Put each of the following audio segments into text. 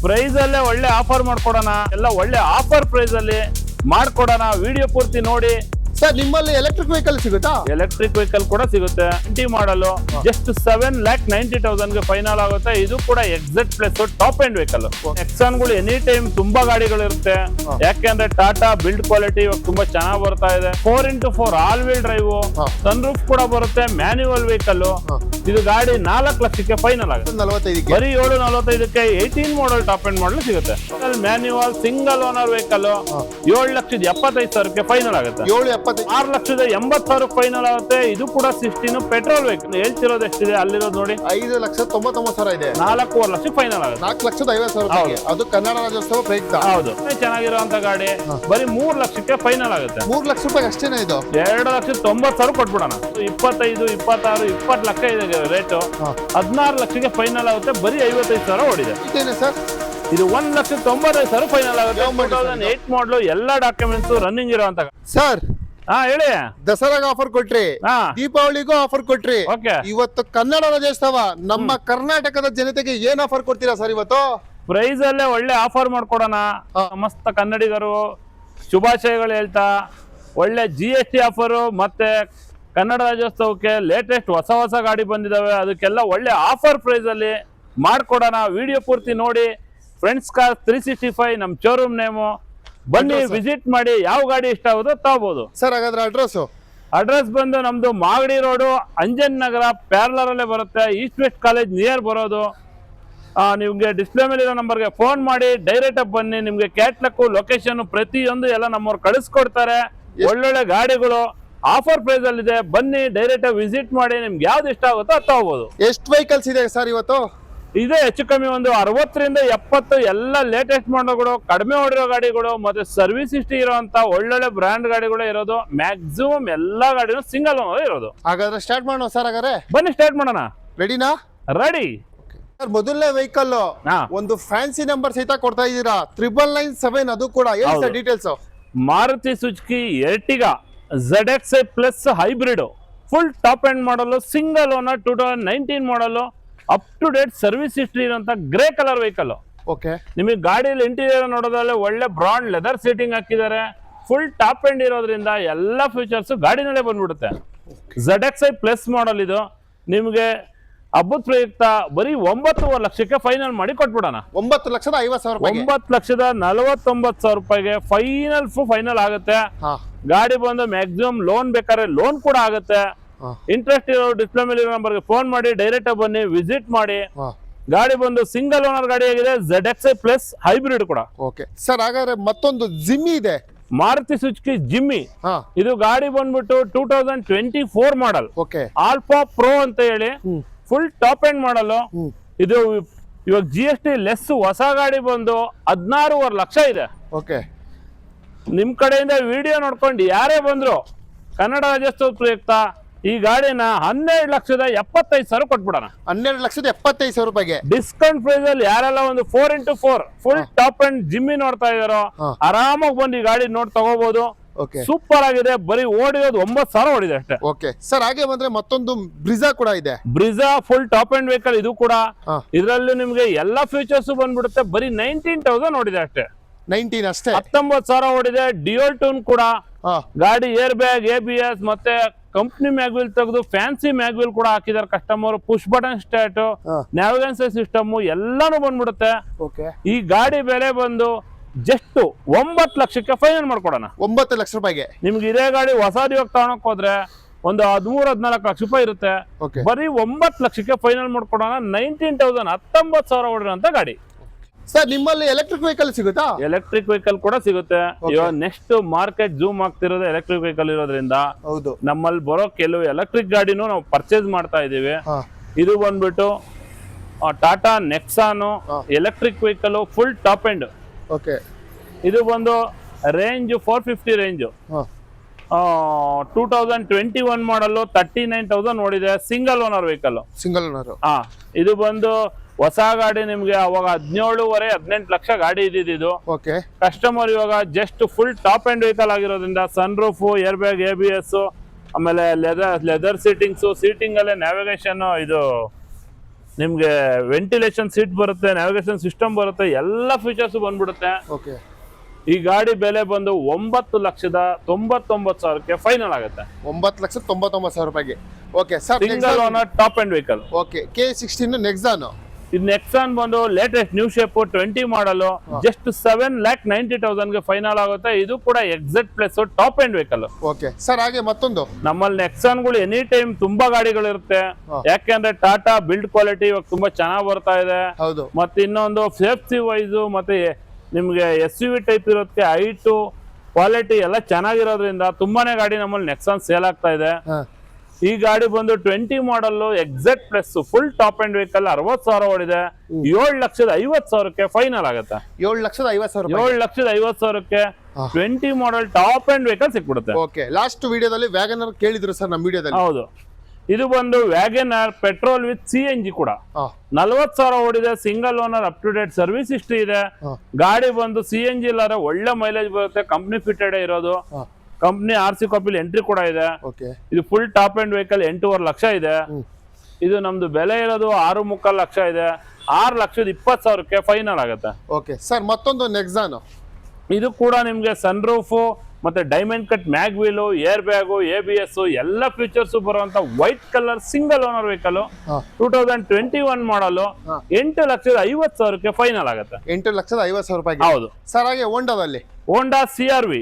Price ಅಲ್ಲೇ ಒಳ್ಳೆ offer ಮಾಡ್ಕೊಡೋಣ, ಎಲ್ಲ ಒಳ್ಳೆ ಆಫರ್ ಪ್ರೈಸ್ ಅಲ್ಲಿ ಮಾಡ್ಕೊಡೋಣ. ವಿಡಿಯೋ ಪೂರ್ತಿ ನೋಡಿ. ಸರ್ ನಿಮ್ಮಲ್ಲಿ ಎಲೆಕ್ಟ್ರಿಕ್ ವೆಹಿಕಲ್ ಸಿಗುತ್ತಾ? ಎಲೆಕ್ಟ್ರಿಕ್ ವೆಹಿಕಲ್ ಕೂಡ ಸಿಗುತ್ತೆ. 20 ಮಾಡಲು ಜಸ್ಟ್ 7,90,000 ಗೆ ಫೈನಲ್ ಆಗುತ್ತೆ. ಇದು ಕೂಡ XZ plus top end vehicle. ಎಕ್ಸಾನ್ ಗಳು ಎನಿ ಟೈಮ್ ತುಂಬಾ ಗಾಡಿಗಳು ಇರುತ್ತೆ. ಯಾಕೆಂದ್ರೆ ಟಾಟಾ ಬಿಲ್ಡ್ ಕ್ವಾಲಿಟಿ ಇವಾಗ ತುಂಬಾ ಚೆನ್ನಾಗಿ ಬರ್ತಾ ಇದೆ. 4x4 all wheel drive, sunroof ಕೂಡ ಬರುತ್ತೆ. Manual vehicle. ಇದು ಗಾಡಿ 4 ಲಕ್ಷಕ್ಕೆ ಫೈನಲ್ ಆಗುತ್ತೆ. 45 ಬರೀ 7,45ಕ್ಕೆ 18 ಮಾಡಲ್ ಟಾಪ್ ಎಂಡ್ ಮಾಡಲ್ ಸಿಗುತ್ತೆ. ಮ್ಯಾನ್ಯುವಲ್ ಸಿಂಗಲ್ ಓನರ್ ವೆಹಿಕಲ್ 7,75,000ಕ್ಕೆ ಫೈನಲ್ ಆಗುತ್ತೆ. 6,80,000 ಫೈನಲ್ ಆಗುತ್ತೆ. ಇದು ಕೂಡ 16 ಪೆಟ್ರೋಲ್ ವೆಹಿಕಲ್. ಹೇಳ್ತಿರೋದು ಎಷ್ಟಿದೆ ಅಲ್ಲಿರೋದು ನೋಡಿ, 5,99,000 ಇದೆ. 4.5 ಲಕ್ಷಕ್ಕೆ ಫೈನಲ್ ಆಗುತ್ತೆ. 4,50,000 ಅದು ಕನ್ನಡ ರಾಜ್ಯೋತ್ಸವ ಪ್ರಯುಕ್ತ. ಹೌದು, ಚೆನ್ನಾಗಿರುವಂತ ಗಾಡಿ ಬರೀ 3 ಲಕ್ಷಕ್ಕೆ ಫೈನಲ್ ಆಗುತ್ತೆ. 3 ಲಕ್ಷ ರೂಪಾಯಿ ಅಷ್ಟೇನೆ. ಇದು 2,90,000 ಕೊಟ್ಬಿಡೋಣ. 25, 26, 20 ಲಕ್ಷ ಇದೆ ರೇಟು. 16 ಲಕ್ಷಕ್ಕೆ ಫೈನಲ್ ಆಗುತ್ತೆ. ಬರೀ 55,000 ಓಡಿದೆ. ಸರ್ ಇದು 1,95,000 ಫೈನಲ್ ಆಗುತ್ತೆ. 2008 ಮಾಡಲು ಎಲ್ಲ ಡಾಕ್ಯುಮೆಂಟ್ಸ್ ರನ್ನಿಂಗ್ ಇರುವಂತ. ಸರ್ ಹೇಳಿ. ದಸರಾಗ ಆಫರ್ ಕೊಟ್ರಿ, ದೀಪಾವಳಿಗೂ ಆಫರ್ ಕೊಟ್ರಿ. ಇವತ್ತು ಕನ್ನಡ ರಾಜ್ಯೋತ್ಸವ, ನಮ್ಮ ಕರ್ನಾಟಕದ ಜನತೆಗೆ ಏನ್ ಆಫರ್ ಕೊಡ್ತೀರಾ ಸರ್ ಇವತ್ತು? ಪ್ರೈಸ್ ಅಲ್ಲೇ ಒಳ್ಳೆ ಆಫರ್ ಮಾಡ್ಕೊಡೋಣ. ಸಮಸ್ತ ಕನ್ನಡಿಗರು ಶುಭಾಶಯಗಳು ಹೇಳ್ತಾ, ಒಳ್ಳೆ GST ಆಫರು ಮತ್ತೆ ಕನ್ನಡ ರಾಜ್ಯೋತ್ಸವಕ್ಕೆ ಲೇಟೆಸ್ಟ್ ಹೊಸ ಗಾಡಿ ಬಂದಿದಾವೆ. ಅದಕ್ಕೆಲ್ಲ ಒಳ್ಳೆ ಆಫರ್ ಪ್ರೈಸ್ ಅಲ್ಲಿ ಮಾಡ್ಕೊಡೋಣ. ವಿಡಿಯೋ ಪೂರ್ತಿ ನೋಡಿ. ಫ್ರೆಂಡ್ಸ್ ಕಾರ್ 365 ನಮ್ ಶೋರೂಮ್ ನೇಮು. ಬನ್ನಿ, ವಿಸಿಟ್ ಮಾಡಿ. ಯಾವ ಗಾಡಿ ಇಷ್ಟ ಆಗುತ್ತೋ ತಗೋಬಹುದು. ಸರ್ ಹಾಗಾದ್ರೆ ಅಡ್ರೆಸ್ ಬಂದು ನಮ್ದು ಮಾಗಡಿ ರೋಡು, ಅಂಜನ್ ನಗರ ಪ್ಯಾರ್ಲರ್ ಅಲ್ಲೇ ಬರುತ್ತೆ. ಈಸ್ಟ್ ವೆಸ್ಟ್ ಕಾಲೇಜ್ ನಿಯರ್ ಬರೋದು. ನಿಮ್ಗೆ ಡಿಸ್ಪ್ಲೇ ಮೇಲೆ ಇರೋ ನಂಬರ್ಗೆ ಫೋನ್ ಮಾಡಿ ಡೈರೆಕ್ಟ್ ಆಗಿ ಬನ್ನಿ. ನಿಮ್ಗೆ ಕ್ಯಾಟ್ಲಕ್, ಲೊಕೇಶನ್ ಪ್ರತಿಯೊಂದು ಎಲ್ಲ ನಮ್ಮವ್ರು ಕಳಿಸ್ಕೊಡ್ತಾರೆ. ಒಳ್ಳೊಳ್ಳೆ ಗಾಡಿಗಳು ಆಫರ್ ಪ್ರೈಸ್ ಅಲ್ಲಿ ಇದೆ. ಬನ್ನಿ, ಡೈರೆಕ್ಟ್ ಆಗಿ ವಿಸಿಟ್ ಮಾಡಿ. ನಿಮ್ಗೆ ಯಾವ್ದು ಇಷ್ಟ ಆಗುತ್ತೋ ಅದು ತಗೋಬಹುದು. ಎಷ್ಟು ವೆಹಿಕಲ್ಸ್ ಇದೆ ಸರ್ ಇವತ್ತು? ಇದೆ ಹೆಚ್ಚು ಕಮ್ಮಿ ಒಂದು 60ರಿಂದ 70 ಎಲ್ಲ ಲೇಟೆಸ್ಟ್ ಮಾಡಲ್ಗಳು, ಕಡಿಮೆ ಓಡಿರೋ ಗಾಡಿಗಳು, ಮತ್ತೆ ಸರ್ವಿಸ್ ಹಿಸ್ಟ್ರಿ ಇರುವಂತ ಒಳ್ಳೊಳ್ಳೆ ಬ್ರ್ಯಾಂಡ್ ಗಾಡಿಗಳು ಇರೋದು. ಮ್ಯಾಕ್ಸಿಮಮ್ ಎಲ್ಲಾ ಗಾಡಿನೂ ಸಿಂಗಲ್ ಓನರ್ ಇರೋದು. ಹಾಗಾದ್ರೆ ಸ್ಟಾರ್ಟ್ ಮಾಡೋಣ ಸರ್. ಹಾಗಾದ್ರೆ ಬನ್ನಿ ಸ್ಟಾರ್ಟ್ ಮಾಡೋಣ. ರೆಡಿನಾ? ರೆಡಿ. ಸರ್ ಮೊದಲನೇ ವೆಹಿಕಲ್ ಒಂದು ಫ್ಯಾನ್ಸಿ ನಂಬರ್ ಸಹಿತ ಕೊಡ್ತಾ ಇದ್ದೀರಾ, 997. ಅದು ಕೂಡ ಏನು sir details? Maruti Suzuki Ertiga ZXi plus hybrid, full top end model, single owner, 2019 model, up to date service history ಇರುವಂತ ಗ್ರೇ ಕಲರ್ ವೆಹಿಕಲ್. ಓಕೆ, ನಿಮಗೆ ಗಾಡಿಯಲ್ಲಿ ಇಂಟೀರಿಯರ್ ನೋಡೋದ್ರಲ್ಲಿ ಒಳ್ಳೆ ಬ್ರಾಂಡ್ ಲೆದರ್ ಸೀಟಿಂಗ್ ಹಾಕಿದ್ದಾರೆ. ಫುಲ್ ಟಾಪ್ ಎಂಡ್ ಇರೋದ್ರಿಂದ ಎಲ್ಲ ಫೀಚರ್ಸ್ ಗಾಡಿನಲ್ಲೇ ಬಂದ್ಬಿಡುತ್ತೆ. ZXi plus model ಇದು. ನಿಮಗೆ ಹಬ್ಬದ ಪ್ರಯುಕ್ತ ಬರೀ 9.5 ಲಕ್ಷಕ್ಕೆ ಫೈನಲ್ ಮಾಡಿ ಕೊಟ್ಬಿಡೋಣ. 9,50,000 9,49,000 ರೂಪಾಯಿಗೆ ಫೈನಲ್ ಆಗುತ್ತೆ. ಗಾಡಿ ಬಂದು ಮ್ಯಾಕ್ಸಿಮಮ್ ಲೋನ್ ಬೇಕಾದ್ರೆ ಲೋನ್ ಕೂಡ ಆಗುತ್ತೆ. ಇಂಟ್ರೆಸ್ಟ್ ಇರೋ ಡಿಸ್ಪ್ಲೇ ಮೇಲೆ ಇರೋ ನಂಬರ್ಗೆ ಫೋನ್ ಮಾಡಿ ಡೈರೆಕ್ಟ್ ಆಗಿ ಬನ್ನಿ, ವಿಸಿಟ್ ಮಾಡಿ. ಗಾಡಿ ಬಂದು ಸಿಂಗಲ್ ಓನರ್ ಗಾಡಿ ಆಗಿದೆ. ZXi ಪ್ಲಸ್ ಹೈಬ್ರಿಡ್ ಕೂಡ. ಓಕೆ ಸರ್, ಹಾಗಾದ್ರೆ ಮತ್ತೊಂದು ಜಿಮ್ಮಿ ಇದೆ, ಮಾರುತಿ ಸುಜುಕಿ ಜಿಮ್ಮಿ. ಇದು ಗಾಡಿ ಬಂದ್ಬಿಟ್ಟು 2024 ಮಾಡಲ್, ಆಲ್ಫಾ ಪ್ರೋ ಅಂತ ಹೇಳಿ, ಫುಲ್ ಟಾಪ್ ಎಂಡ್ ಮಾಡಲ್. ಇದು ಇವಾಗ GST ಲೆಸ್ ಹೊಸ ಗಾಡಿ ಬಂದು 16.5 ಲಕ್ಷ ಇದೆ. ಓಕೆ, ನಿಮ್ ಕಡೆಯಿಂದ ವಿಡಿಯೋ ನೋಡ್ಕೊಂಡು ಯಾರೇ ಬಂದ್ರು ಕನ್ನಡ ರಾಜ್ಯೋತ್ಸವ ಪ್ರಯುಕ್ತ ಈ ಗಾಡಿನ 12,75,000 ಕೊಟ್ಬಿಡೋಣ. 12,75,000 ರೂಪಾಯಿಗೆ ಡಿಸ್ಕೌಂಟ್ ಪ್ರೈಸ್ ಅಲ್ಲಿ ಯಾರೆಲ್ಲ ಒಂದು 4x4 full top and Jimmy ನೋಡ್ತಾ ಇದಾರೋ ಆರಾಮಾಗಿ ಬಂದು ಈ ಗಾಡಿ ನೋಡಿ ತಗೋಬಹುದು. ಸೂಪರ್ ಆಗಿದೆ. ಬರೀ ಓಡಿರೋದು 9,000 ಓಡಿದೆ ಅಷ್ಟೇ. ಓಕೆ ಸರ್, ಹಾಗೆ ಬಂದ್ರೆ ಮತ್ತೊಂದು ಬ್ರಿಜಾ ಕೂಡ ಇದೆ. Brezza full top end vehicle ಇದು ಕೂಡ. ಇದರಲ್ಲಿ ನಿಮ್ಗೆ ಎಲ್ಲಾ ಫೀಚರ್ಸ್ ಬಂದ್ಬಿಡುತ್ತೆ. ಬರೀ 19,000 ಓಡಿದೆ ಅಷ್ಟೇ. 19 ಅಷ್ಟೇ. 19,000 ಓಡಿದೆ. ಡ್ಯುಯಲ್ ಟೂನ್ ಕೂಡ ಗಾಡಿ, ಏರ್ ಬ್ಯಾಗ್, ABS ಮತ್ತೆ ಕಂಪ್ನಿ ಮ್ಯಾಗ್ವಿಲ್ ತೆಗೆದು ಫ್ಯಾನ್ಸಿ ಮ್ಯಾಗ್ವಿಲ್ ಕೂಡ ಹಾಕಿದಾರೆ customer. Push button start, navigation system ಎಲ್ಲಾನು ಬಂದ್ಬಿಡುತ್ತೆ. ಈ ಗಾಡಿ ಬೆಲೆ ಬಂದು ಜಸ್ಟ್ 9 ಲಕ್ಷಕ್ಕೆ ಫೈನಲ್ ಮಾಡ್ಕೊಡೋಣ. 9 ಲಕ್ಷ ರೂಪಾಯಿಗೆ. ನಿಮ್ಗೆ ಇದೇ ಗಾಡಿ ಹೊಸದು ಇವಾಗ ತಗೊಳಕ್ ಹೋದ್ರೆ ಒಂದು 13-14 ಲಕ್ಷ ರೂಪಾಯಿ ಇರುತ್ತೆ. ಬರೀ 9 ಲಕ್ಷಕ್ಕೆ ಫೈನಲ್ ಮಾಡ್ಕೊಡೋಣ. 19,000 19,000 ಓಡಿರೋಂತ ಗಾಡಿ. ಸರ್ ನಿಮ್ಮಲ್ಲಿ ಎಲೆಕ್ಟ್ರಿಕ್ ವೆಹಿಕಲ್ ಸಿಗುತ್ತಾ? ಎಲೆಕ್ಟ್ರಿಕ್ ವೆಹಿಕಲ್ ಕೂಡ ಸಿಗುತ್ತೆ. ಇವಾಗ ನೆಕ್ಸ್ಟ್ ಮಾರ್ಕೆಟ್ ಜೂಮ್ ಆಗ್ತಿರೋದು ಎಲೆಕ್ಟ್ರಿಕ್ ವೆಹಿಕಲ್ ಇರೋದ್ರಿಂದ ನಮ್ಮಲ್ಲಿ ಬರೋ ಕೆಲವು ಎಲೆಕ್ಟ್ರಿಕ್ ಗಾಡಿನೂ ನಾವು ಪರ್ಚೇಸ್ ಮಾಡ್ತಾ ಇದೀವಿ. ಇದು ಬಂದ್ಬಿಟ್ಟು Tata Nexon electric vehicle, full top end. ಇದು ಬಂದು ರೇಂಜ್ 450 ರೇಂಜ್, 2021 ಮಾಡಲು, 39,000 ಓಡಿದೆ. Single owner vehicle. ಇದು ಬಂದು ಹೊಸ ಗಾಡಿ. ನಿಮ್ಗೆ ಅವಾಗ 17.5-18 ಲಕ್ಷ ಗಾಡಿ ಇದ್ದಿದ್ದು. ಕಸ್ಟಮರ್ ಇವಾಗ just full top end vehicle ಆಗಿರೋದ್ರಿಂದ sunroof, airbag, ABS, ಆಮೇಲೆ ಲೆದರ್ ಸೀಟಿಂಗ್ಸ್, ಸೀಟಿಂಗ್ ಅಲ್ಲೇ ನ್ಯಾವಿಗೇಷನ್, ಇದು ನಿಮ್ಗೆ ವೆಂಟಿಲೇಷನ್ ಸೀಟ್ ಬರುತ್ತೆ, ನ್ಯಾವಿಗೇಷನ್ ಸಿಸ್ಟಮ್ ಬರುತ್ತೆ, ಎಲ್ಲ ಫೀಚರ್ಸ್ ಬಂದ್ಬಿಡುತ್ತೆ. ಓಕೆ ಈ ಗಾಡಿ ಬೆಲೆ ಬಂದು 9,99,000ಕ್ಕೆ ಫೈನಲ್ ಆಗುತ್ತೆ. 9,99,000 ರೂಪಾಯಿಗೆ. Okay sir, single owner top end vehicle. Okay K16 Nexon. ಇದು ನೆಕ್ಸಾನ್ ಬಂದು latest new shape 20 model, just 7,90,000ಗೆ ಫೈನಲ್ ಆಗುತ್ತೆ. ಇದು ಕೂಡ XZ plus top end vehicle. Okay sir, ಹಾಗೆ ಮತ್ತೊಂದು ನಮ್ಮಲ್ಲಿ ನೆಕ್ಸಾನ್ಗಳು ಎನಿ ಟೈಮ್ ತುಂಬಾ ಗಾಡಿಗಳಿರುತ್ತೆ. ಯಾಕೆಂದ್ರೆ ಟಾಟಾ ಬಿಲ್ಡ್ ಕ್ವಾಲಿಟಿ ಇವಾಗ ತುಂಬಾ ಚೆನ್ನಾಗಿ ಬರ್ತಾ ಇದೆ. ಹೌದು. ಮತ್ತೆ ಇನ್ನೊಂದು ಸೇಫ್ಟಿ ವೈಸ್ ಮತ್ತೆ ನಿಮ್ಗೆ SUV ಟೈಪ್ ಇರೋದಕ್ಕೆ ಹೈಟು ಕ್ವಾಲಿಟಿ ಎಲ್ಲ ಚೆನ್ನಾಗಿರೋದ್ರಿಂದ ತುಂಬಾನೇ ಗಾಡಿ ನಮ್ಮಲ್ಲಿ ನೆಕ್ಸಾನ್ ಸೇಲ್ ಆಗ್ತಾ ಇದೆ. ಈ ಗಾಡಿ ಬಂದು 20 model exact plus full top end vehicle 60,000 ಓಡಿದೆ. 7,50,000ಕ್ಕೆ ಫೈನಲ್ ಆಗುತ್ತೆ. 7,50,000. 7,50,000ಕ್ಕೆ 20 ಮಾಡಲ್ ಟಾಪ್ ಅಂಡ್ ವೆಹಿಕಲ್ ಸಿಕ್ಬಿಡುತ್ತೆ. ಓಕೆ, ಲಾಸ್ಟ್ ವಿಡಿಯೋದಲ್ಲಿ ವ್ಯಾಗನರ್ ಕೇಳಿದ್ರು ಸರ್ ನಮ್ಮ ವಿಡಿಯೋದಲ್ಲಿ. ಹೌದು, ಇದು ಬಂದು ವ್ಯಾಗನರ್ ಪೆಟ್ರೋಲ್ ವಿತ್ CNG ಕೂಡ 40,000 ಓಡಿದೆ. Single owner, up to date service history ಇದೆ. ಗಾಡಿ ಬಂದು CNG ಇಲ್ಲಾರೆ ಒಳ್ಳೆ ಮೈಲೇಜ್ ಬರುತ್ತೆ. ಕಂಪ್ನಿ ಫಿಟೆಡ್ ಇರೋದು, ಕಂಪ್ನಿ RC ಕಾಪಿಲಿ ಎಂಟ್ರಿ ಕೂಡ ಇದೆ. ಇದು full top end vehicle 8.5 lakh ಇದೆ. ಇದು ನಮ್ದು ಬೆಲೆ ಇರೋದು 6.25 ಲಕ್ಷ ಇದೆ. 6,20,000ಕ್ಕೆ ಫೈನಲ್ ಆಗುತ್ತೆ. ಓಕೆ ಸರ್, ಮತ್ತೊಂದು ನೆಕ್ಸಾನ್. ಇದು ಕೂಡ ನಿಮ್ಗೆ ಸನ್ ರೂಫು ಮತ್ತೆ diamond cut mag wheel, airbag, ABS ಎಲ್ಲ ಫೀಚರ್ಸ್ ಬರುವಂತ white colour single owner vehicle 2021 ಮಾಡಲು 8,50,000ಕ್ಕೆ ಫೈನಲ್ ಆಗುತ್ತೆ. 8,50,000 ರೂಪಾಯಿ. ಹೌದು ಸರ್, ಹಾಗೆ ಹೋಂಡಾದಲ್ಲಿ ಹೋಂಡಾ CRV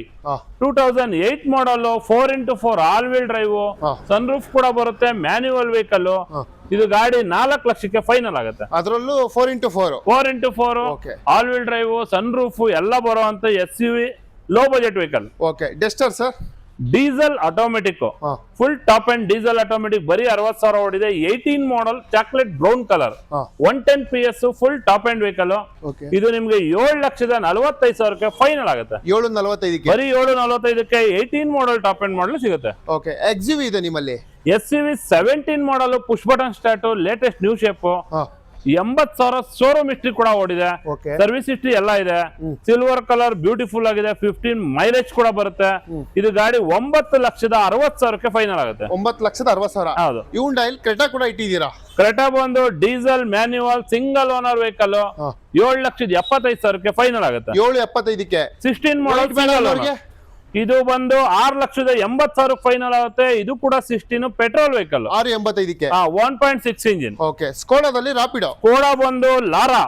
2008 model 4x4 all wheel drive, sunroof ಕೂಡ ಬರುತ್ತೆ, ಮ್ಯಾನ್ಯುವಲ್ ವೆಹಿಕಲ್. ಇದು ಗಾಡಿ 4 ಲಕ್ಷಕ್ಕೆ ಫೈನಲ್ ಆಗುತ್ತೆ. ಅದರಲ್ಲೂ 4x4 all wheel drive, sunroof ಎಲ್ಲ ಬರುವಂತ SUV low budget vehicle. Okay, Duster sir diesel automatic, full top end diesel automatic, ಬರೀ 60,000 ಓಡಿದೆ. 18 model chocolate brown colour, 110 PS full top end vehicle. ಇದು ನಿಮ್ಗೆ 7,45,000ಕ್ಕೆ ಫೈನಲ್ ಆಗುತ್ತೆ. 7,45,000 ಬರೀ 7,45,000ಕ್ಕೆ 18 ಮಾಡಲ್ ಟಾಪ್ ಅಂಡ್ ಮಾಡಲ್ ಸಿಗುತ್ತೆ. Okay, XUV ಇದೆ ನಿಮ್ಮಲ್ಲಿ. SUV 17 model push button start, latest new shape, 80,000 showroom history ಕೂಡ ಓಡಿದೆ. ಸರ್ವಿಸ್ ಹಿಸ್ಟ್ರಿ ಎಲ್ಲ ಇದೆ. ಸಿಲ್ವರ್ ಕಲರ್ ಬ್ಯೂಟಿಫುಲ್ ಆಗಿದೆ. 15 ಮೈಲೇಜ್ ಕೂಡ ಬರುತ್ತೆ. ಇದು ಗಾಡಿ 9,60,000ಕ್ಕೆ ಫೈನಲ್ ಆಗುತ್ತೆ. 9,60,000. ಹೌದು. ಹ್ಯುಂಡೈ ಕ್ರೆಟಾ ಕೂಡ ಇಟ್ಟಿದ್ದೀರಾ? ಕ್ರೆಟಾ ಬಂದು diesel manual single owner vehicle 7,75,000ಕ್ಕೆ ಫೈನಲ್ ಆಗುತ್ತೆ. 7,75,000ಕ್ಕೆ 16 ಮಾಡಲ್. ಇದು ಬಂದು 6,80,000 ಫೈನಲ್ ಆಗುತ್ತೆ. ಇದು ಕೂಡ 16 ಪೆಟ್ರೋಲ್ ವೆಹಿಕಲ್, 6,85,000ಕ್ಕೆ 1.6 ಇಂಜಿನ್. ಓಕೆ, ಸ್ಕೋಡಾದಲ್ಲಿ ರಾಪಿಡೋ. ಸ್ಕೋಡಾ ಬಂದು Laura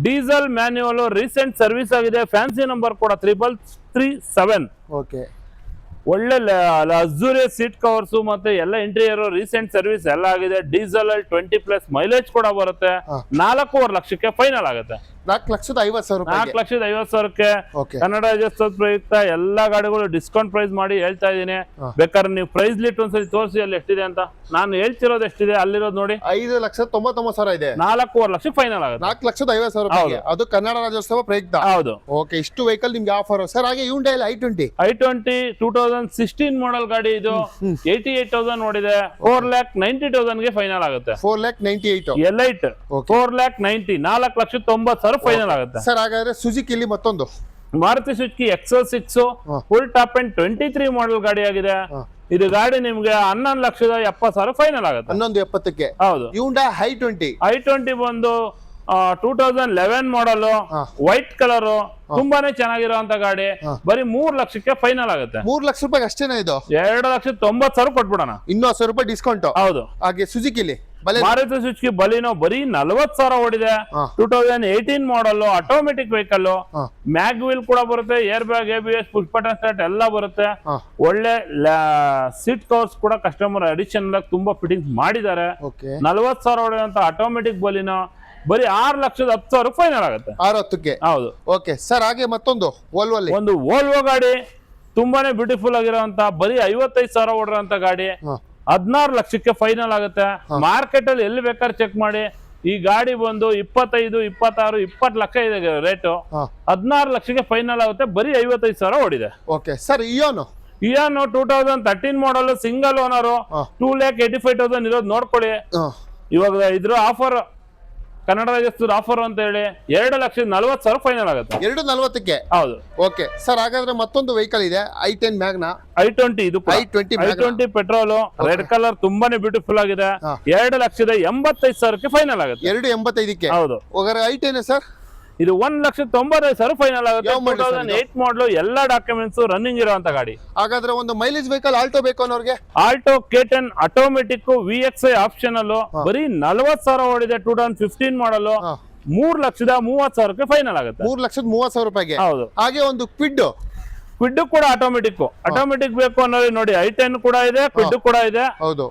diesel manual, recent service ಆಗಿದೆ. ಫ್ಯಾನ್ಸಿ ನಂಬರ್ ಕೂಡ 3337. ಓಕೆ, ಒಳ್ಳೆ ಲಕ್ಸುರಿಯಸ್ ಸೀಟ್ ಕವರ್ಸ್ ಮತ್ತೆ ಎಲ್ಲ ಇಂಟೀರಿಯರ್ ರೀಸೆಂಟ್ ಸರ್ವಿಸ್ ಎಲ್ಲ ಆಗಿದೆ. ಡೀಸೆಲ್ ಅಲ್ಲಿ 20+ ಮೈಲೇಜ್ ಕೂಡ ಬರುತ್ತೆ. 4.5 ಲಕ್ಷಕ್ಕೆ ಫೈನಲ್ ಆಗುತ್ತೆ. 4,50,000 4,50,000ಕ್ಕೆ ಕನ್ನಡ ರಾಜ್ಯೋತ್ಸವ ಪ್ರಯುಕ್ತ ಎಲ್ಲಾ ಗಾಡಿಗಳು ಡಿಸ್ಕೌಂಟ್ ಪ್ರೈಸ್ ಮಾಡಿ ಹೇಳ್ತಾ ಇದೀನಿ. ಬೇಕಾದ್ರೆ ನೀವು ಪ್ರೈಸ್ ಲಿಸ್ಟ್ ಒಂದ್ಸರಿ ತೋರಿಸಿ ಅಲ್ಲಿ ಎಷ್ಟಿದೆ ಅಂತ. ನಾನು ಹೇಳ್ತಿರೋದು ಎಷ್ಟಿದೆ ಅಲ್ಲಿರೋದು ನೋಡಿ, 5,99,000 ಇದೆ. 4.5 ಲಕ್ಷಕ್ಕೆ ಫೈನಲ್ ಆಗುತ್ತೆ. 4,50,000 ರೂಪಾಯಿ. ಅದು ಕನ್ನಡ ರಾಜ್ಯೋತ್ಸವ ಪ್ರಯುಕ್ತ. ಹೌದು. ಓಕೆ, ಇಷ್ಟು ವೆಹಿಕಲ್ ನಿಮ್ಗೆ ಆಫರ್ ಸರ್. ಹಾಗೆ ಹ್ಯುಂಡೈ i20 2016 ಮಾಡಲ್ ಗಾಡಿ, ಇದು 88,000 ನೋಡಿದೆ. 4,90,000ಗೆ ಫೈನಲ್ ಆಗುತ್ತೆ. 4,98,000 ಎಲೈಟ್ 4,90,000, 4,90,000 ಫೈನಲ್ ಆಗುತ್ತೆ. ಸರ್, ಹಾಗಾದ್ರೆ ಸುಜುಕಿಲಿ ಮತ್ತೊಂದು Maruti Suzuki XL6 full top and 23 ಮಾಡಲ್ ಗಾಡಿ ಆಗಿದೆ. ಇದು ಗಾಡಿ ನಿಮ್ಗೆ 11,70,000 ಫೈನಲ್ ಆಗುತ್ತೆ. 11,70,000ಕ್ಕೆ. ಹೌದು. ಹ್ಯುಂಡೈ i20 ಬಂದು 2011 ಮಾಡಲ್, ವೈಟ್ ಕಲರ್, ತುಂಬಾನೇ ಚೆನ್ನಾಗಿರುವಂತ ಗಾಡಿ. ಬರೀ 3 ಲಕ್ಷಕ್ಕೆ ಫೈನಲ್ ಆಗುತ್ತೆ. 3 ಲಕ್ಷ ರೂಪಾಯಿ ಅಷ್ಟೇನಾ? ಇದು 2,90,000 ಕೊಟ್ಬಿಡೋಣ. ಇನ್ನೂ 10,000 ರೂಪಾಯಿ ಡಿಸ್ಕೌಂಟ್. ಹೌದು. ಹಾಗೆ ಸುಜುಕಿಲಿ ಮಾರುತಿ ಸುಜುಕಿ ಬಲಿನೋ ಬರೀ 40,000 ಓಡಿದೆ. 2018 ಮಾಡಲ್, ಆಟೋಮೆಟಿಕ್ ವೆಹಿಕಲ್, ಮ್ಯಾಗ್ ವೀಲ್ ಕೂಡ ಬರುತ್ತೆ, air bag, ABS, push button start ಎಲ್ಲ ಬರುತ್ತೆ. ಒಳ್ಳೆ ಸೀಟ್ ಕವರ್ಸ್ ಕೂಡ ಕಸ್ಟಮರ್ ಅಡಿಷನ್ ತುಂಬಾ ಫಿಟ್ಟಿಂಗ್ಸ್ ಮಾಡಿದ್ದಾರೆ. 40,000 ಓಡಿದಂತ ಆಟೋಮೆಟಿಕ್ ಬಲಿನೋ ಬರೀ 6,10,000 ಫೈನಲ್ ಆಗುತ್ತೆ. 6,10,000ಕ್ಕೆ. ಹೌದು. ಓಕೆ ಸರ್, ಹಾಗೆ ಮತ್ತೊಂದು ವೋಲ್ವೋಲಿ ಒಂದು ವೋಲ್ವೋ ಗಾಡಿ, ತುಂಬಾನೇ ಬ್ಯೂಟಿಫುಲ್ ಆಗಿರುವಂತ, ಬರೀ 55,000 ಓಡಿರೋಂತ ಗಾಡಿ, 16 ಲಕ್ಷಕ್ಕೆ ಫೈನಲ್ ಆಗುತ್ತೆ. ಮಾರ್ಕೆಟ್ ಅಲ್ಲಿ ಎಲ್ಲಿ ಬೇಕಾದ್ರೆ ಚೆಕ್ ಮಾಡಿ. ಈ ಗಾಡಿ ಬಂದು 25, 26, 20 ಲಕ್ಷ ಇದೆ ರೇಟು. 16 ಲಕ್ಷಕ್ಕೆ ಫೈನಲ್ ಆಗುತ್ತೆ. ಬರೀ 55,000 ಓಡಿದೆ. Okay sir, Eon 2013 model single owner, 2,85,000 ಇರೋದು ನೋಡ್ಕೊಳ್ಳಿ. ಇವಾಗ ಇದ್ರ ಆಫರ್ ಕನ್ನಡ ರಾಜ್ಯೋತ್ಸವ ಆಫರ್ ಅಂತ ಹೇಳಿ 2,40,000 ಫೈನಲ್ ಆಗುತ್ತೆ. 2,40ಕ್ಕೆ. ಹೌದು. ಓಕೆ ಸರ್, ಹಾಗಾದ್ರೆ ಮತ್ತೊಂದು ವೆಹಿಕಲ್ ಇದೆ i10 ಮ್ಯಾಗ್ನಾ. i20 ಇದು i20 ಪೆಟ್ರೋಲ್ ರೆಡ್ ಕಲರ್ ತುಂಬಾನೇ ಬ್ಯೂಟಿಫುಲ್ ಆಗಿದೆ. 2,85,000ಕ್ಕೆ ಫೈನಲ್ ಆಗುತ್ತೆ. 2,85ಕ್ಕೆ. ಹೌದು. ಹಾಗಾದ್ರೆ i10 ಸರ್ ಇದು 1,95,000 ಫೈನಲ್ ಆಗುತ್ತೆ. 2008 ಮಾಡಲು ಎಲ್ಲ ಡಾಕ್ಯುಮೆಂಟ್ಸ್ ರನ್ನಿಂಗ್ ಇರುವಂತ ಗಾಡಿ. ಹಾಗಾದ್ರೆ ಒಂದು ಮೈಲೇಜ್ ವೆಹಿಕಲ್ ಆಲ್ಟೋ ಬೇಕು ಅನ್ನೋರ್ಗೆ Alto K10 automatic VXI optional ಬರೀ 40,000 ಓಡಿದೆ. 2015 ಮಾಡಲು 3,30,000ಕ್ಕೆ ಫೈನಲ್ ಆಗುತ್ತೆ. 3,30,000 ರೂಪಾಯಿಗೆ. ಹೌದು. ಹಾಗೆ ಒಂದು ಕ್ವಿಡ್ ಕೂಡ ಆಟೋಮೆಟಿಕ್ ಬೇಕು ಅನ್ನೋದು ನೋಡಿ. i10 ಕೂಡ ಇದೆ, ಕ್ವಿಡ್ ಕೂಡ ಇದೆ. ಹೌದು.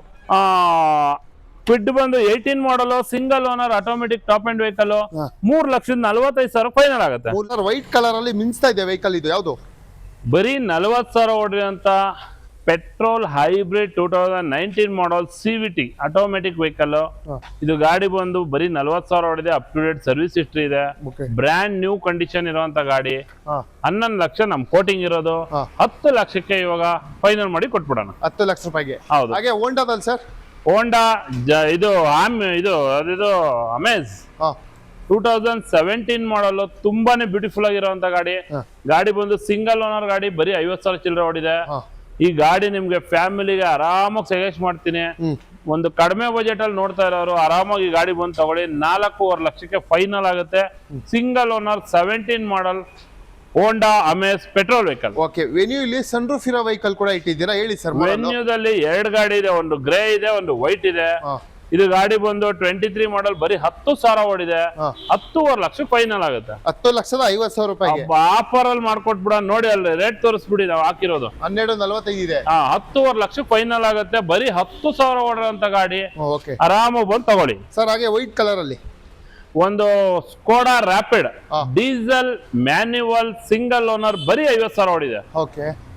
ಕ್ವಿಡ್ ಬಂದು 18 model single owner automatic top end vehicle 3,45,000 final ಆಗುತ್ತೆ. ವೈಟ್ ಕಲರ್ ಅಲ್ಲಿ ಮಿಂಚ್ತಾ ಇದೆ ವೆಹಿಕಲ್. ಇದು ಯಾವುದು? ಬರೀ 40,000 ಓಡಿರುವಂತ petrol hybrid 2019 model CVT automatic vehicle. ಇದು ಗಾಡಿ ಬಂದು ಬರೀ 40,000 ಓಡಿದೆ. Up to date service history ಇದೆ. ಬ್ರ್ಯಾಂಡ್ ನ್ಯೂ ಕಂಡೀಷನ್ ಇರುವಂತ ಗಾಡಿ. 11 ಲಕ್ಷ ನಮ್ ಕೋಟಿಂಗ್ ಇರೋದು. 10 ಲಕ್ಷಕ್ಕೆ ಇವಾಗ ಫೈನಲ್ ಮಾಡಿ ಕೊಟ್ಬಿಡೋಣ. 10 ಲಕ್ಷ ರೂಪಾಯಿಗೆ. ಹೌದು. ಹಾಗೆ ಹೋಂಡಾದಲ್ಲಿ ಸರ್ ಹೋಂಡಾ ಇದು ಅಮೇಜ್ 2017 ಮಾಡಲು ತುಂಬಾನೇ ಬ್ಯೂಟಿಫುಲ್ ಆಗಿರುವಂತ ಗಾಡಿ. ಗಾಡಿ ಬಂದು ಸಿಂಗಲ್ ಓನರ್ ಗಾಡಿ, ಬರೀ 50,000 ಚಿಲ್ಲರೆ ಓಡಿದೆ. ಈ ಗಾಡಿ ನಿಮ್ಗೆ ಫ್ಯಾಮಿಲಿಗೆ ಆರಾಮಾಗಿ ಸಜೆಸ್ಟ್ ಮಾಡ್ತೀನಿ. ಒಂದು ಕಡಿಮೆ ಬಜೆಟ್ ಅಲ್ಲಿ ನೋಡ್ತಾ ಇರೋರು ಆರಾಮಾಗಿ ಗಾಡಿ ಬಂದು ತಗೊಳ್ಳಿ. 4,500,000 ಲಕ್ಷಕ್ಕೆ ಫೈನಲ್ ಆಗುತ್ತೆ. Single owner 17 model Honda Amaze petrol vehicle. Okay. Venue ಇಲ್ಲಿ ಸನ್ ರೂಫ್ ಇರೋ ವೆಹಿಕಲ್ ಕೂಡ ಇಟ್ಟಿದ್ದೀರಾ, ಹೇಳಿ ಸರ್. ವೆನ್ಯೂದಲ್ಲಿ 2 ಗಾಡಿ ಇದೆ, ಒಂದು ಗ್ರೇ ಇದೆ, ಒಂದು ವೈಟ್ ಇದೆ. ಇದು ಗಾಡಿ ಬಂದು 23 ಮಾಡಲ್ ಬರೀ 10,000 ಓಡಿದೆ. 10,500,000 ಲಕ್ಷ ಫೈನಲ್ ಆಗುತ್ತೆ. 10,50,000 ರೂಪಾಯಿಗೆ ಆಫರ್ ಅಲ್ಲಿ ಮಾಡ್ಕೊಟ್ಬಿಡ. ನೋಡಿ ಅಲ್ಲಿ ರೇಟ್ ತೋರಿಸ್ಬಿಡಿ, ನಾವು ಹಾಕಿರೋದು 12,45 ಇದೆ. 10,500,000 ಲಕ್ಷ ಫೈನಲ್ ಆಗುತ್ತೆ. ಬರೀ 10,000 ಓಡಿರೋಂತ ಗಾಡಿ. ಆರಾಮಾಗಿ ಬಂದು ತಗೊಳ್ಳಿ ಸರ್. ಹಾಗೆ ವೈಟ್ ಕಲರ್ ಅಲ್ಲಿ ಒಂದು Skoda rapid diesel manual single owner ಬರೀ 50,000 ಓಡಿದೆ.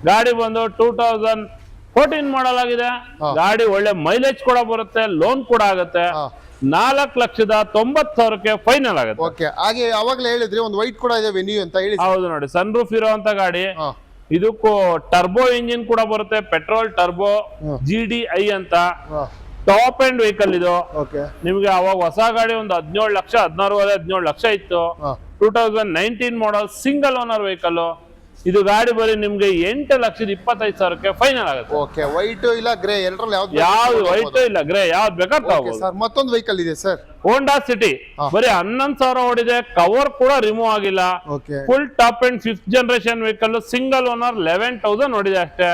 ಗಾಡಿ ಬಂದು 2014 ಮಾಡಲ್ ಆಗಿದೆ. ಗಾಡಿ ಒಳ್ಳೆ ಮೈಲೇಜ್ ಕೂಡ ಬರುತ್ತೆ, ಲೋನ್ ಕೂಡ ಆಗುತ್ತೆ. 4,90,000ಕ್ಕೆ ಫೈನಲ್ ಆಗುತ್ತೆ. ಓಕೆ. ಹಾಗೆ ಅವಾಗಲೇ ಹೇಳಿದ್ರಿ ಒಂದು ವೈಟ್ ಕೂಡ ಇದೆ ವೆನ್ಯೂ ಅಂತ ಹೇಳಿ. ಹೌದು ನೋಡಿ, ಸನ್ ರೂಫ್ ಇರುವಂತ ಗಾಡಿ. ಇದಕ್ಕೂ ಟರ್ಬೋ ಇಂಜಿನ್ ಕೂಡ ಬರುತ್ತೆ, ಪೆಟ್ರೋಲ್ ಟರ್ಬೋ GDI ಅಂತ. ಟಾಪ್ ಅಂಡ್ ವೆಹಿಕಲ್ ಇದು. ನಿಮ್ಗೆ ಅವಾಗ ಹೊಸ ಗಾಡಿ ಒಂದು 17 ಲಕ್ಷ 16,17 ಲಕ್ಷ ಇತ್ತು. 2019 ಮಾಡಲ್ ಸಿಂಗಲ್ ಓನರ್ ವೆಹಿಕಲ್. ಇದು ಗಾಡಿ ಬರೀ ನಿಮ್ಗೆ 8,25,000ಕ್ಕೆ ಫೈನಲ್ ಆಗುತ್ತೆ. ಓಕೆ. ವೈಟ್ ಇಲ್ಲ ಗ್ರೇ ಎರಡರಲ್ಲಿ ಯಾವ್ದು ವೈಟ್ ಇಲ್ಲ ಗ್ರೇ ಯಾವ್ದು ಬೇಕಾದ್ರೆ ಸರ್. ಮತ್ತೊಂದು ವೆಹಿಕಲ್ ಇದೆ ಸರ್, ಹೋಂಡಾ ಸಿಟಿ. ಬರೀ 11,000 ಓಡಿದೆ. ಕವರ್ ಕೂಡ ರಿಮೂವ್ ಆಗಿಲ್ಲ. Full top and 5th generation vehicle. Single owner 11,000 ಓಡಿದೆ ಅಷ್ಟೇ.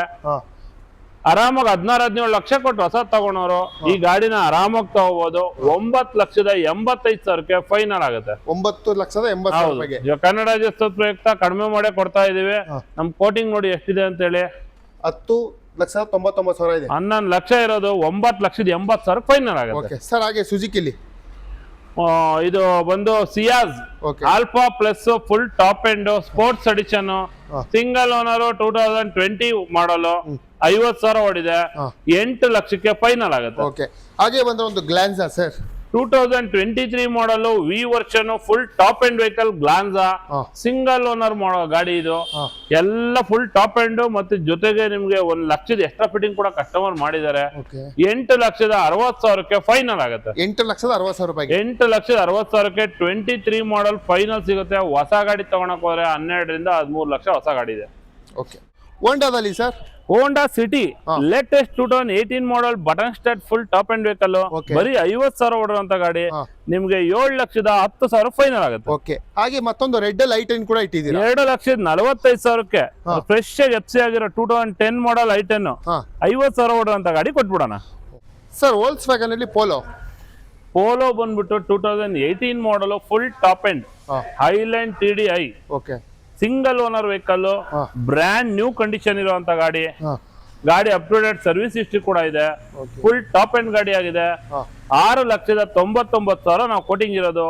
ಆರಾಮಾಗಿ 16-17 ಲಕ್ಷ ಕೊಟ್ಟು ಹೊಸ ತಗೊಂಡವರು ಈ ಗಾಡಿನ ಆರಾಮಾಗಿ ತಗೋಬಹುದು. 9,85,000ಕ್ಕೆ ಫೈನಲ್ ಆಗುತ್ತೆ. 9,80,000 ಕನ್ನಡ ರಾಜ್ಯೋತ್ಸವ ಪ್ರಯುಕ್ತ ಕಡಿಮೆ ಮಾಡೇ ಕೊಡ್ತಾ ಇದೀವಿ. ನಮ್ ಕೋಟಿಂಗ್ ನೋಡಿ ಎಷ್ಟಿದೆ ಅಂತ ಹೇಳಿ. 10,99,000 ಇದೆ. 11 ಲಕ್ಷ ಇರೋದು 9,80,000 ಫೈನಲ್ ಆಗುತ್ತೆ ಸರ್. ಹಾಗೆ ಸುಜುಕಿಲಿ ಇದು ಬಂದು Ciaz alpha plus full top end sports edition single owner 2020 model 50,000 ಓಡಿದೆ. 8 ಲಕ್ಷಕ್ಕೆ ಫೈನಲ್ ಆಗುತ್ತೆ. ಹಾಗೆ ಬಂದ್ರೆ ಒಂದು Glanza sir 2023 model V version full top end vehicle Glanza single owner ಗಾಡಿ. ಇದು ಎಲ್ಲ ಫುಲ್ ಟಾಪ್ ಎಂಡ್ ಮತ್ತೆ ಜೊತೆಗೆ ನಿಮ್ಗೆ 1 ಲಕ್ಷದ ಎಕ್ಸ್ಟ್ರಾ ಫಿಟ್ಟಿಂಗ್ ಕೂಡ ಕಸ್ಟಮರ್ ಮಾಡಿದ್ದಾರೆ. 8,60,000ಕ್ಕೆ ಫೈನಲ್ ಆಗುತ್ತೆ. 8,60,000 ರೂಪಾಯಿ. 8,60,000ಕ್ಕೆ 23 ಮಾಡಲ್ ಫೈನಲ್ ಸಿಗುತ್ತೆ. ಹೊಸ ಗಾಡಿ ತಗೊಳಕ್ ಹೋದ್ರೆ 12ರಿಂದ 13 ಲಕ್ಷ ಹೊಸ ಗಾಡಿ ಇದೆ. ಓಕೆ. ಹೋಂಡಾದಲ್ಲಿ sir Honda City latest 2018 model button start full top end vehicle. ಬರೀ 50,000 ಓಡಿರುವಂತ ಗಾಡಿ. ನಿಮ್ಗೆ 7,10,000 ಫೈನಲ್ ಆಗುತ್ತೆ. ಓಕೆ. ಹಾಗೆ ಮತ್ತೊಂದು ರೆಡ್ i10 ಕೂಡ ಇಟ್ಟಿದ್ದೀರಾ. 2,45,000ಕ್ಕೆ ಫ್ರೆಶ್ FC ಆಗಿರೋ 2010 ಮಾಡಲ್ i10 50,000 ಓಡಿರುವಂತ ಗಾಡಿ ಕೊಟ್ಬಿಡೋಣ ಸರ್. ವೋಲ್ಕ್ಸ್ ವ್ಯಾಗನ್ ಅಲ್ಲಿ ಪೋಲೋ ಬಂದ್ಬಿಟ್ಟು 2018 model full top end highland TDI. Okay. Single owner vehicle, brand new condition ಇರುವಂತ ಗಾಡಿ. ಗಾಡಿ up to date service history ಕೂಡ ಇದೆ. ಫುಲ್ ಟಾಪ್ ಎಂಡ್ ಗಾಡಿ ಆಗಿದೆ. 6,99,000 ನಾವು ಕೋಟಿಂಗ್ ಇರೋದು.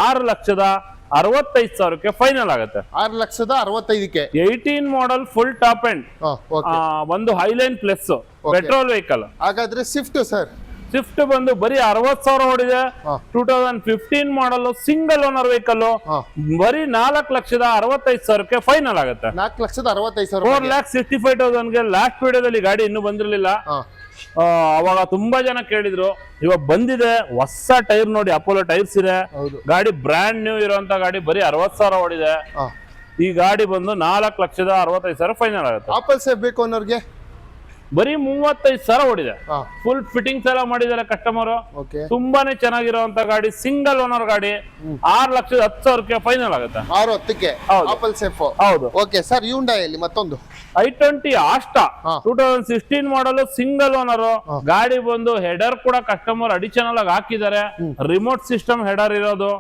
6,65,000ಕ್ಕೆ ಫೈನಲ್ ಆಗುತ್ತೆ. 6,65,000ಕ್ಕೆ 18 ಮಾಡಲ್ ಫುಲ್ ಟಾಪ್ ಎಂಡ್ ಒಂದು ಹೈಲೈನ್ ಪ್ಲಸ್ ಪೆಟ್ರೋಲ್ ವೆಹಿಕಲ್. ಹಾಗಾದ್ರೆ ಸ್ವಿಫ್ಟ್ ಸರ್. ಸ್ವಿಫ್ಟ್ ಬಂದು ಬರೀ 60,000 ಓಡಿದೆ. 2015 ಮಾಡಲ್ ಸಿಂಗಲ್ ಓನರ್ ವೆಹಿಕಲ್. ಬರೀ 4,65,000ಕ್ಕೆ ಫೈನಲ್ ಆಗುತ್ತೆ. 4,65,000. 4,65,000ಗೆ ಲಾಸ್ಟ್ ವಿಡಿಯೋದಲ್ಲಿ ಗಾಡಿ ಇನ್ನೂ ಬಂದಿರಲಿಲ್ಲ. ಅವಾಗ ತುಂಬಾ ಜನ ಕೇಳಿದ್ರು. ಇವಾಗ ಬಂದಿದೆ ಹೊಸ ಟೈರ್ ನೋಡಿ, ಅಪೋಲೋ ಟೈರ್ಸ್ ಇದೆ. ಗಾಡಿ ಬ್ರ್ಯಾಂಡ್ ನ್ಯೂ ಇರುವಂತ ಗಾಡಿ, ಬರೀ 60,000 ಓಡಿದೆ. ಈ ಗಾಡಿ ಬಂದು 4,65,000 ಫೈನಲ್ ಆಗುತ್ತೆ. ಆಪಲ್ ಸೇಫ್ ಬೇಕು ಅನ್ನೋರ್ಗೆ ಬರೀ 35,000 ಓಡಿದೆ. ಫುಲ್ ಫಿಟ್ಟಿಂಗ್ಸ್ ಎಲ್ಲ ಮಾಡಿದ್ದಾರೆ ಕಸ್ಟಮರ್. ತುಂಬಾನೇ ಚೆನ್ನಾಗಿರುವಂತ ಗಾಡಿ, ಸಿಂಗಲ್ ಓನರ್ ಗಾಡಿ, 6,10,000 ಫೈನಲ್ ಆಗುತ್ತೆ. 6,10,000 ಆಪಲ್ ಸೇಫ್. ಹೌದು. ಓಕೆ ಸರ್, ಹ್ಯುಂಡೈಯಲ್ಲಿ ಮತ್ತೊಂದು i20 ಆಸ್ಟಾ 2016 ಮಾಡಲು, ಸಿಂಗಲ್ ಓನರ್ ಗಾಡಿ ಬಂದು. ಹೆಡರ್ ಕೂಡ ಕಸ್ಟಮರ್ ಅಡಿಷನಲ್ ಆಗಿ ಹಾಕಿದ್ದಾರೆ. ರಿಮೋಟ್ ಸಿಸ್ಟಮ್ ಹೆಡರ್ ಇರೋದು,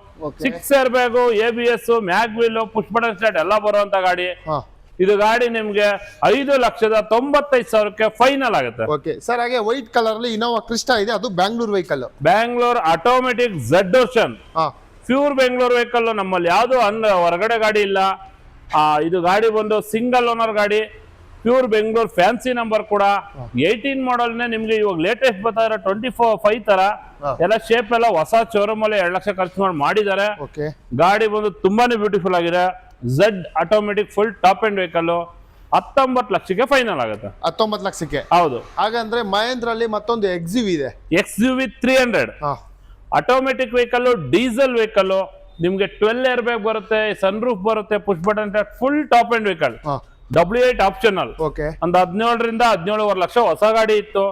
6 air bag, ABS, mag wheel, push button start ಎಲ್ಲ ಬರುವಂತ ಗಾಡಿ. ಇದು ಗಾಡಿ ನಿಮ್ಗೆ 5,95,000 ಫೈನಲ್ ಆಗುತ್ತೆ. ಓಕೆ ಸರ್, ಹಾಗೆ ವೈಟ್ ಕಲರ್ ಅಲ್ಲಿ ಇನೋವಾ ಕ್ರಿಸ್ಟಾ ಇದೆ, ಅದು Bangalore vehicle. Bangalore automatic Z version, pure Bengaluru vehicle. ನಮ್ಮಲ್ಲಿ ಯಾವ್ದು ಹೊರಗಡೆ ಗಾಡಿ ಇಲ್ಲ. ಇದು ಗಾಡಿ ಬಂದು ಸಿಂಗಲ್ ಓನರ್ ಗಾಡಿ, ಪ್ಯೂರ್ ಬೆಂಗಳೂರು, ಫ್ಯಾನ್ಸಿ ನಂಬರ್ ಕೂಡ. 18 ಮಾಡಲ್ನೇ ನಿಮ್ಗೆ ಇವಾಗ ಲೇಟೆಸ್ಟ್ ಬರ್ತಾ ಇರೋ 24/5 ತರ ಎಲ್ಲ ಶೇಪ್ ಎಲ್ಲ ಹೊಸ ಶೋರೂಮ್ ಅಲ್ಲಿ 2 ಲಕ್ಷ ಖರ್ಚು ಮಾಡಿದ್ದಾರೆ. ಗಾಡಿ ಬಂದು ತುಂಬಾನೇ ಬ್ಯೂಟಿಫುಲ್ ಆಗಿದೆ. Z automatic full top end vehicle, 19 ಲಕ್ಷಕ್ಕೆ ಫೈನಲ್ ಆಗುತ್ತೆ. 19 ಲಕ್ಷಕ್ಕೆ. ಹೌದು. ಹಾಗಂದ್ರೆ ಮಹೇಂದ್ರ ಅಲ್ಲಿ ಮತ್ತೊಂದು XUV ಇದೆ, XUV 300 automatic vehicle, diesel vehicle. ನಿಮ್ಗೆ 12 ಏರ್ ಬ್ಯಾಗ್ ಬರುತ್ತೆ, ಸನ್ ರೂಫ್ ಬರುತ್ತೆ, push button start, full top end vehicle. W8 optional. ಒಂದು 17ರಿಂದ 17.5 ಲಕ್ಷ ಹೊಸ ಗಾಡಿ ಇತ್ತು.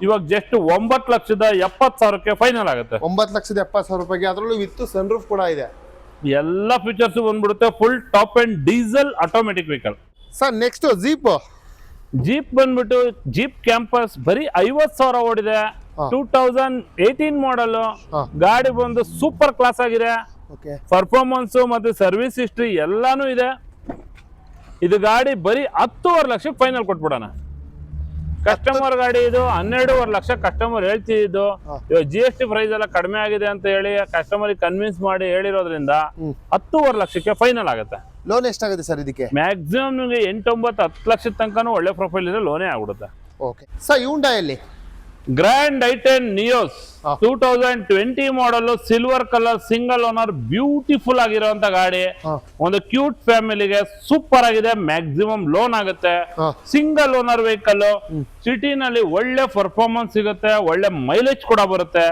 ಇವಾಗ ಜಸ್ಟ್ 9,70,000 ಫೈನಲ್ ಆಗುತ್ತೆ. 9,70,000 ರೂಪಾಯಿಗೆ, ಅದರಲ್ಲೂ ವಿತ್ ಸನ್ ರೂಫ್ ಕೂಡ ಇದೆ. ಎಲ್ಲ ಫೀಚರ್ಸ್ ಬಂದ್ಬಿಡುತ್ತೆ. Full top end diesel automatic vehicle. Sir next jeep ಬಂದ್ಬಿಟ್ಟು ಜೀಪ್ ಕ್ಯಾಂಪಸ್, ಬರೀ 50,000 ಓಡಿದೆ. 2018 ಮಾಡಲ್ ಗಾಡಿ ಬಂದು ಸೂಪರ್ ಕ್ಲಾಸ್ ಆಗಿದೆ. ಪರ್ಫಾರ್ಮೆನ್ಸ್ ಮತ್ತೆ ಸರ್ವಿಸ್ ಹಿಸ್ಟ್ರಿ ಎಲ್ಲಾನು ಇದೆ. ಇದು ಗಾಡಿ ಬರೀ 10.5 ಲಕ್ಷಕ್ಕೆ ಫೈನಲ್ ಕೊಟ್ಬಿಡೋಣ. ಕಸ್ಟಮರ್ ಗಾಡಿ ಇದು 12.5 ಲಕ್ಷ ಕಸ್ಟಮರ್ ಹೇಳ್ತಿದ್ದು. ಇವಾಗ GST ಪ್ರೈಸ್ ಎಲ್ಲ ಕಡಿಮೆ ಆಗಿದೆ ಅಂತ ಹೇಳಿ ಕಸ್ಟಮರ್ ಕನ್ವಿನ್ಸ್ ಮಾಡಿ ಹೇಳಿರೋದ್ರಿಂದ 10.5 ಲಕ್ಷಕ್ಕೆ ಫೈನಲ್ ಆಗುತ್ತೆ. ಲೋನ್ ಎಷ್ಟಾಗುತ್ತೆ ಸರ್ ಇದಕ್ಕೆ? ಮ್ಯಾಕ್ಸಿಮಮ್ ನಿಮಗೆ 8-9-10 ಲಕ್ಷದ ತನಕ ಒಳ್ಳೆ ಪ್ರೊಫೈಲ್ ಇದೆ, ಲೋನೇ ಆಗ್ಬಿಡುತ್ತೆ. ಓಕೆ ಸರ್, ಹ್ಯುಂಡೈಯಲ್ಲಿ grand i10 Nios 2020 model, silver colour, single owner, beautiful ಆಗಿರುವಂತ ಗಾಡಿ. ಒಂದು ಕ್ಯೂಟ್ ಫ್ಯಾಮಿಲಿಗೆ ಸೂಪರ್ ಆಗಿದೆ. ಮ್ಯಾಕ್ಸಿಮಮ್ ಲೋನ್ ಆಗುತ್ತೆ. ಸಿಂಗಲ್ ಓನರ್ ವೆಹಿಕಲ್, ಸಿಟಿನಲ್ಲಿ ಒಳ್ಳೆ ಪರ್ಫಾರ್ಮೆನ್ಸ್ ಸಿಗುತ್ತೆ, ಒಳ್ಳೆ ಮೈಲೇಜ್ ಕೂಡ ಬರುತ್ತೆ.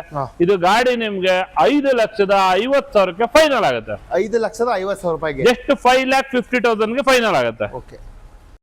ಇದು ಗಾಡಿ ನಿಮ್ಗೆ 5,50,000 ಫೈನಲ್ ಆಗುತ್ತೆ. 5,50,000 ರೂಪಾಯಿಗೆ, ಜಸ್ಟ್ 5,50,000 ಫೈನಲ್ ಆಗುತ್ತೆ. ಓಕೆ.